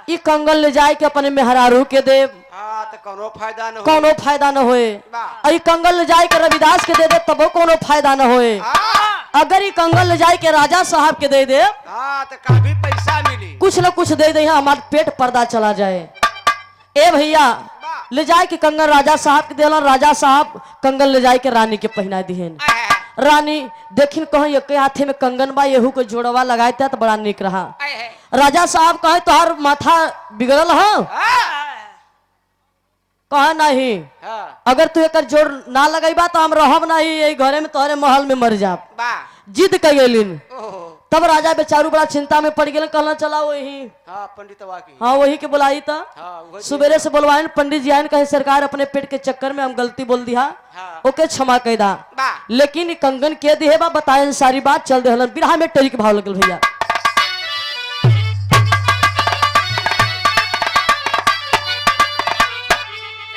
ई कंगन ले जाए के अपने मेहरारू के दे तो कोनो फायदा न होए। ई कंगन ले जाए के रविदास के दे दे तबो कोनो फायदा न होए। अगर ई कंगन ले जाए के राजा साहब के दे दे तो काफी पैसा मिली, कुछ न कुछ दे दे, हमारा पेट पर्दा चला जाए। ए भैया ले जाए के कंगन राजा साहब के देला। राजा साहब कंगन ले जाए के रानी के पहना दिहन। रानी देखिन कहीं एक हाथे में कंगन बा, येहू को जोड़वा लगाए तो बड़ा निक रहा। राजा साहब कहे तोहर माथा बिगड़ल है, कहा नहीं अगर तू एक जोड़ ना लगेबा तो हम रहब नहीं, यही घरे में तोहरे महल में मर जाब। जिद कइलिन। तब राजा बेचारू बड़ा चिंता में पड़ गए, कहना चला वही पंडित हाँ वही के बुलाई था। सुबेरे से बुलवाए पंडित जी आयन कहे सरकार अपने पेट के चक्कर में हम गलती बोल दिया, ओके क्षमा कह दा। लेकिन कंगन के दिहे बा बताए सारी बात चल दे। बिरहा में टेरी के भाव लगल भैया।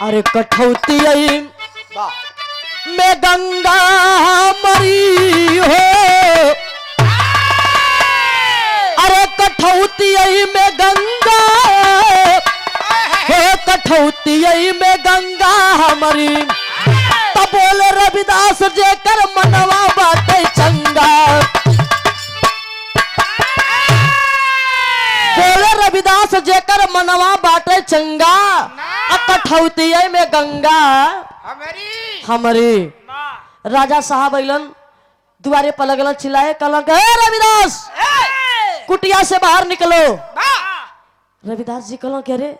अरे कठौती में गंगा मरी हो, अरे कठौती में गंगा हो, कठौती में गंगा हमारी। तब बोले रविदास जेकर मनवा बाटे चंगा, बोले रविदास जेकर मनवा बाटे चंगा, कठौती में गंगा हमारी। राजा साहब अलन दुआरे पर लगलन चिल्लाए, कहलन रविदास कुटिया से बाहर निकलो। रविदास जी कहलन कह रे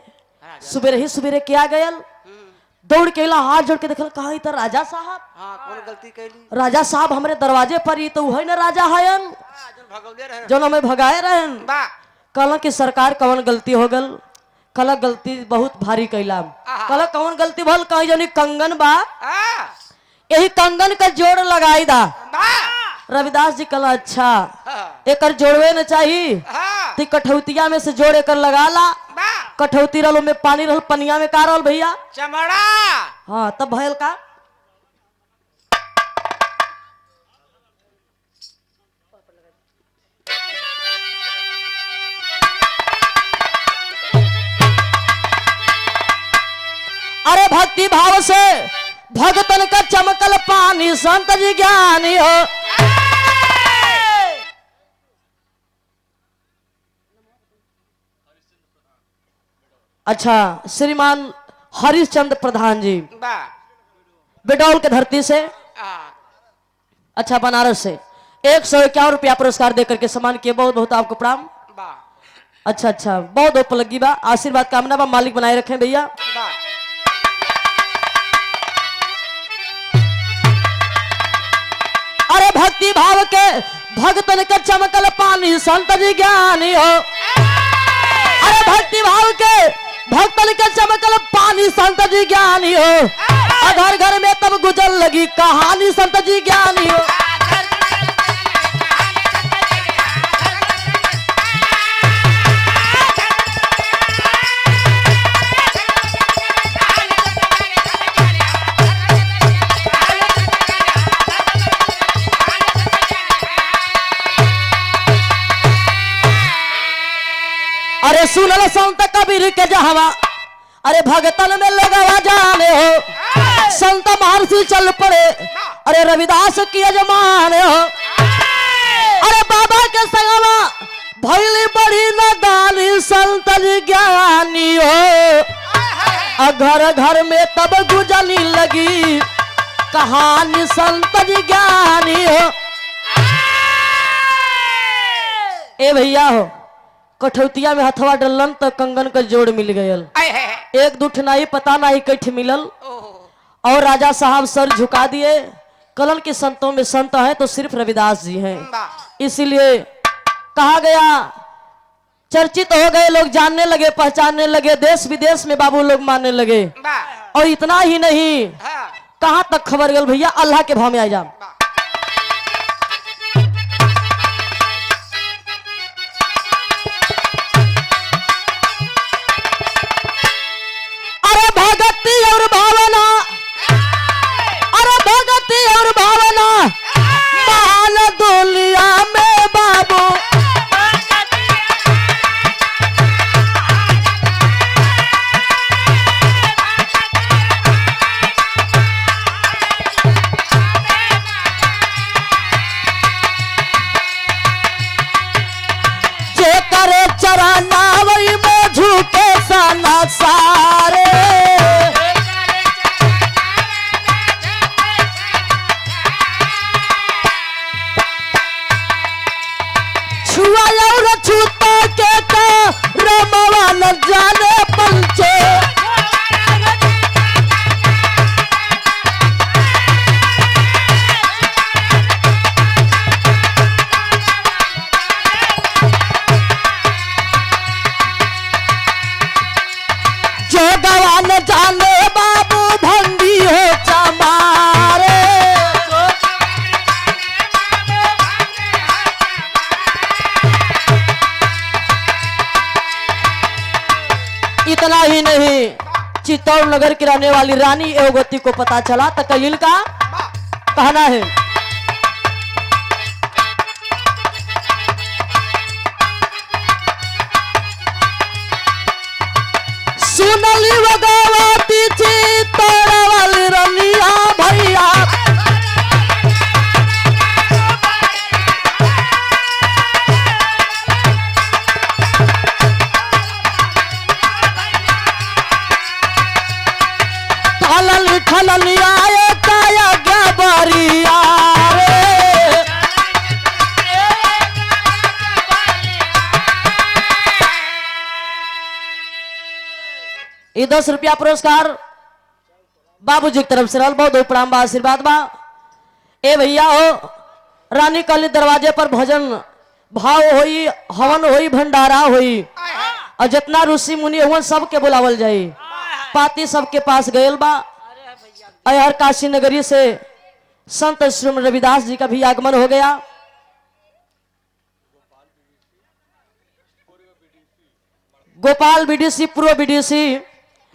सुबेरे ही सुबेरे क्या गयल, दौड़ के अला हाथ जोड़ के देखल कहा इधर राजा साहब कौन गलती कैली। राजा साहब हमारे दरवाजे पर ही तो वही न राजा हयन जो हमें भगाए रहन। कहला कि सरकार कौन गलती हो गल, कल गलती बहुत भारी कैला। कल कौन गलती भल, कहीं जनी कंगन बा यही कंगन का जोड़ लगाई दा। रविदास जी कहला अच्छा एक जोड़वे न चाहिए, तो कठौतिया में से जोड़ एक लगा ला। कठौती रहो में पानी रहो, पनिया में का रहो भैया चमड़ा। हाँ तब भयल का अरे भक्ति भाव से भगतन का चमकल पानी, संत जी ज्ञानी हो। अच्छा श्रीमान हरिश्चंद्र प्रधान जी बेडौल के धरती से, अच्छा बनारस से 151 रुपया पुरस्कार देकर के सम्मान किए। बहुत बहुत आपको प्रणाम। अच्छा अच्छा बहुत उपलब्धि बा, आशीर्वाद कामना बा, मालिक बनाए रखें भैया। अरे भक्ति भाव के भगतन के चमकल पानी, संत जी ज्ञानी हो। अरे भक्ति भाव के भक्तन के चमकल पानी, संत जी ज्ञानी हो। घर घर में तब गुजर लगी कहानी, संत जी ज्ञानी हो। अरे सुनल संत कबीर के जहवा, अरे भगतन में लगवा जाने हो। संत महर्षि चल पड़े, अरे रविदास की यजमान हो। अरे बाबा के संगवा भैली बड़ी नदानी, संत ज्ञानी हो। घर घर में तब गुजरनी लगी कहानी, संत ज्ञानी हो। ए भैया हो कठौतिया में हथवा डलन तो कंगन का जोड़ मिल गयल। एक दुठ नहीं पता नहीं कैठ मिलल। और राजा साहब सर झुका दिए, कलन के संतों में संत है तो सिर्फ रविदास जी हैं। इसीलिए कहा गया चर्चित हो गए, लोग जानने लगे, पहचानने लगे, देश विदेश में बाबू लोग मानने लगे। और इतना ही नहीं, कहां तक खबर गल भैया, अल्लाह के भाव में आ जा। अरे भगती और भावना, अरे भगती और भावना महान दुनिया में बाबू। न जाने बाबू भंगी हो चमारे। इतना ही नहीं, चित्तौड़ नगर की रहने वाली रानी एवगति को पता चला तो कईल का कहना है। सुनली भगवती चित्तौड़ वाली रनिया भैया, ठलनी आए काया गया बरिया रे। ये 10 रुपया पुरस्कार बाबूजी की तरफ से रहल, बहुत प्रणाम बा, आशीर्वाद बा। ए भैया हो, रानी कली दरवाजे पर भजन भाव होई, हवन होई, भंडारा होई, और जितना ऋषि मुनि हुआ सबके बुलावल जाई। पाती सबके पास गयल बा। अयर काशी नगरी से संत श्री रविदास जी का भी आगमन हो गया। गोपाल बीडीसी पूर्व बीडीसी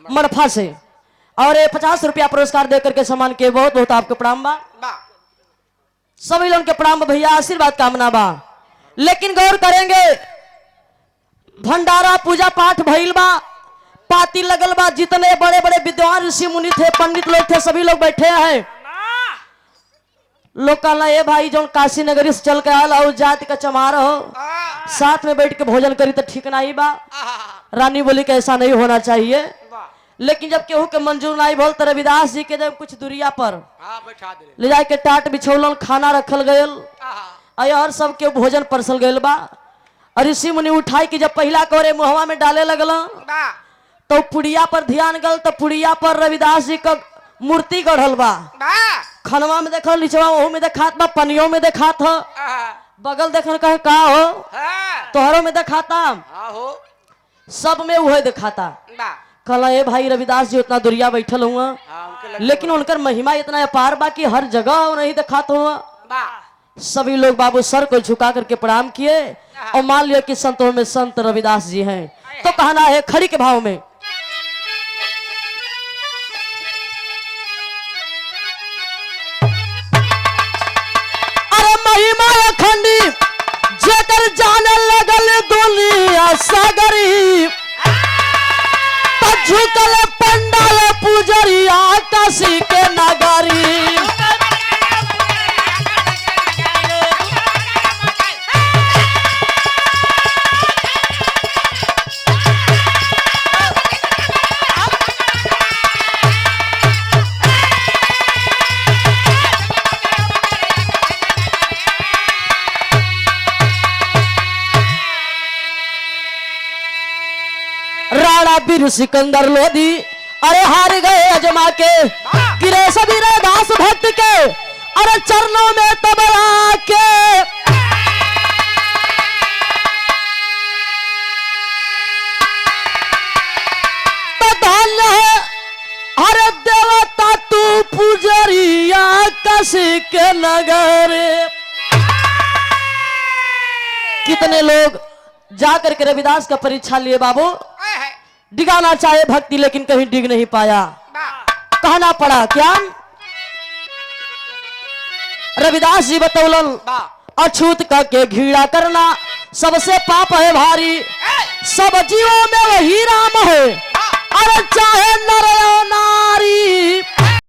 मरफा से, और ये 50 रुपया पुरस्कार देकर के सम्मान के बहुत बहुत आपके प्रणाम बा। सभी लोगों के प्रणाम भैया, आशीर्वाद कामना बा। लेकिन गौर करेंगे, भंडारा पूजा पाठ भइल बा, पाती लगल बा, जितने बड़े बड़े विद्वान ऋषि मुनि थे, पंडित लोग थे, सभी लोग बैठे हैं। लोग कहला ए भाई जो काशी नगरी से चल के आयल और जाति का चमार हो, साथ में बैठ के भोजन करी तो ठीक नहीं बा। रानी बोली कि ऐसा नहीं होना चाहिए। लेकिन जब केहू के मंजूर नहीं बोल तो रविदास जी के जब कुछ दूरिया पर ले जाए के टाट बिछौलन, खाना रखल गयल, और सबके भोजन परसल गयल बा। और ऋषि मुनि उठाई कि जब पहला कोरे मुहवा में डाले लगल तो पुड़िया पर ध्यान गल, तो पुड़िया पर रविदास जी का मूर्ति गढ़ल बा। खनवा में देखल, निचवा ओहू में देखात बा, पनियों में देखात हो, बगल देखल कहे का हो, तोहरों में देखाता, सब में वह दिखाता। कहला ए भाई रविदास जी उतना दुरिया बैठल हुआ, लेकिन उनकर महिमा इतना अपार बा कि हर जगह नहीं दिखात हुआ। सभी लोग बाबू सर को झुका करके प्रणाम किए और मान लिया कि संतों में संत रविदास जी हैं। तो कहना है खड़ी के भाव में, अरे महिमा अखंडी जेकर जाने लगल दुनिया सागरी, झुकल पंडाल पुजरिया काशी के नगरी। राणा बीर सिकंदर लोधी अरे हार गए अजमा के, गिरे सभी दास भक्त के, अरे चरणों में तबला के। तो धन्य है अरे देवता तू पुजरिया काशी के नगर। कितने लोग जाकर के रविदास का परीक्षा लिए बाबू, डिगाना चाहे भक्ति लेकिन कहीं डिग नहीं पाया। कहना पड़ा क्या, रविदास जी बतौलन अछूत का के घीड़ा करना सबसे पाप है भारी, सब जीवों में वही